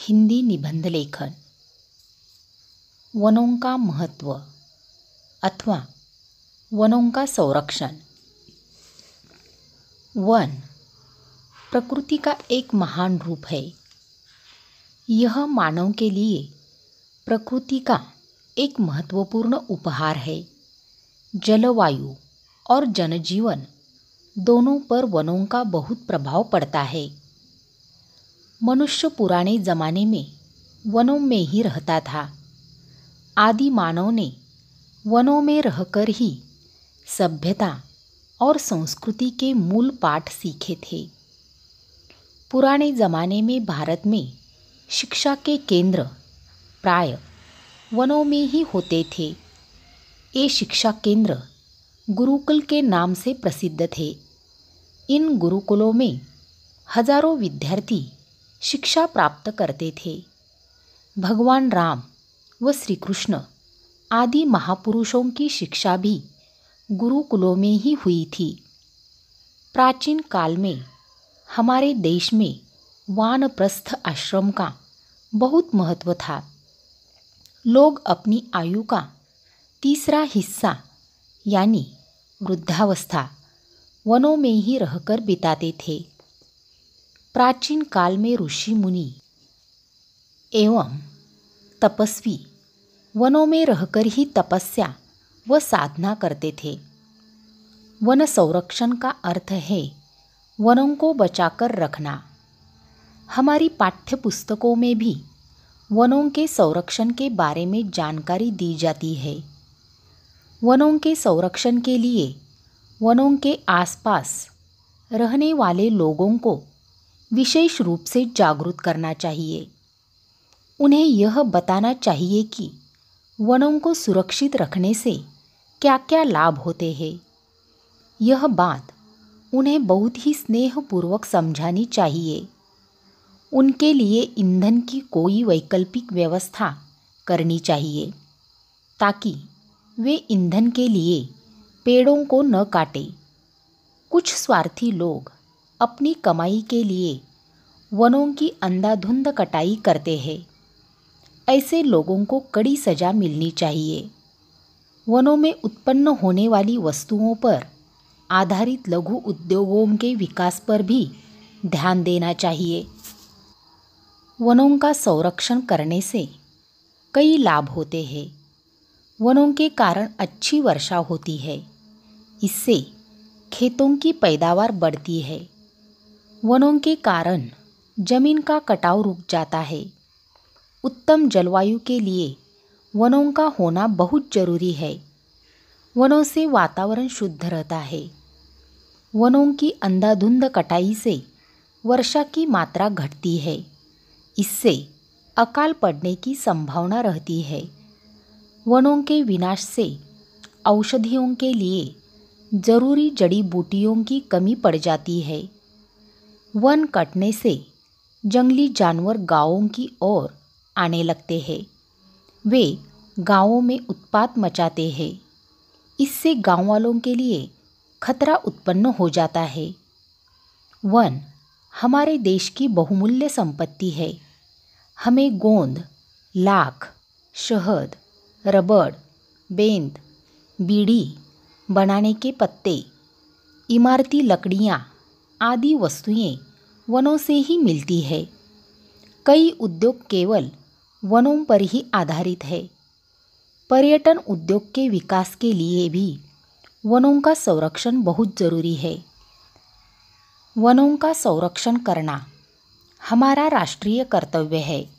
हिंदी निबंध लेखन। वनों का महत्व अथवा वनों का संरक्षण। वन प्रकृति का एक महान रूप है। यह मानव के लिए प्रकृति का एक महत्वपूर्ण उपहार है। जलवायु और जनजीवन दोनों पर वनों का बहुत प्रभाव पड़ता है। मनुष्य पुराने ज़माने में वनों में ही रहता था। आदि मानव ने वनों में रहकर ही सभ्यता और संस्कृति के मूल पाठ सीखे थे। पुराने ज़माने में भारत में शिक्षा के केंद्र प्राय वनों में ही होते थे। ये शिक्षा केंद्र गुरुकुल के नाम से प्रसिद्ध थे। इन गुरुकुलों में हजारों विद्यार्थी शिक्षा प्राप्त करते थे। भगवान राम व श्री कृष्ण आदि महापुरुषों की शिक्षा भी गुरुकुलों में ही हुई थी। प्राचीन काल में हमारे देश में वानप्रस्थ आश्रम का बहुत महत्व था। लोग अपनी आयु का तीसरा हिस्सा यानी वृद्धावस्था वनों में ही रहकर बिताते थे। प्राचीन काल में ऋषि मुनि एवं तपस्वी वनों में रहकर ही तपस्या व साधना करते थे। वन संरक्षण का अर्थ है वनों को बचाकर रखना। हमारी पाठ्य पुस्तकों में भी वनों के संरक्षण के बारे में जानकारी दी जाती है। वनों के संरक्षण के लिए वनों के आसपास रहने वाले लोगों को विशेष रूप से जागरूक करना चाहिए। उन्हें यह बताना चाहिए कि वनों को सुरक्षित रखने से क्या क्या लाभ होते हैं। यह बात उन्हें बहुत ही स्नेहपूर्वक समझानी चाहिए। उनके लिए ईंधन की कोई वैकल्पिक व्यवस्था करनी चाहिए ताकि वे ईंधन के लिए पेड़ों को न काटें। कुछ स्वार्थी लोग अपनी कमाई के लिए वनों की अंधाधुंध कटाई करते हैं। ऐसे लोगों को कड़ी सज़ा मिलनी चाहिए। वनों में उत्पन्न होने वाली वस्तुओं पर आधारित लघु उद्योगों के विकास पर भी ध्यान देना चाहिए। वनों का संरक्षण करने से कई लाभ होते हैं। वनों के कारण अच्छी वर्षा होती है। इससे खेतों की पैदावार बढ़ती है। वनों के कारण जमीन का कटाव रुक जाता है। उत्तम जलवायु के लिए वनों का होना बहुत जरूरी है। वनों से वातावरण शुद्ध रहता है। वनों की अंधाधुंध कटाई से वर्षा की मात्रा घटती है। इससे अकाल पड़ने की संभावना रहती है। वनों के विनाश से औषधियों के लिए जरूरी जड़ी बूटियों की कमी पड़ जाती है। वन कटने से जंगली जानवर गांवों की ओर आने लगते हैं। वे गांवों में उत्पात मचाते हैं। इससे गांव वालों के लिए खतरा उत्पन्न हो जाता है। वन हमारे देश की बहुमूल्य संपत्ति है। हमें गोंद, लाख, शहद, रबड़, बेंत, बीड़ी बनाने के पत्ते, इमारती लकड़ियाँ आदि वस्तुएं वनों से ही मिलती है। कई उद्योग केवल वनों पर ही आधारित है। पर्यटन उद्योग के विकास के लिए भी वनों का संरक्षण बहुत ज़रूरी है। वनों का संरक्षण करना हमारा राष्ट्रीय कर्तव्य है।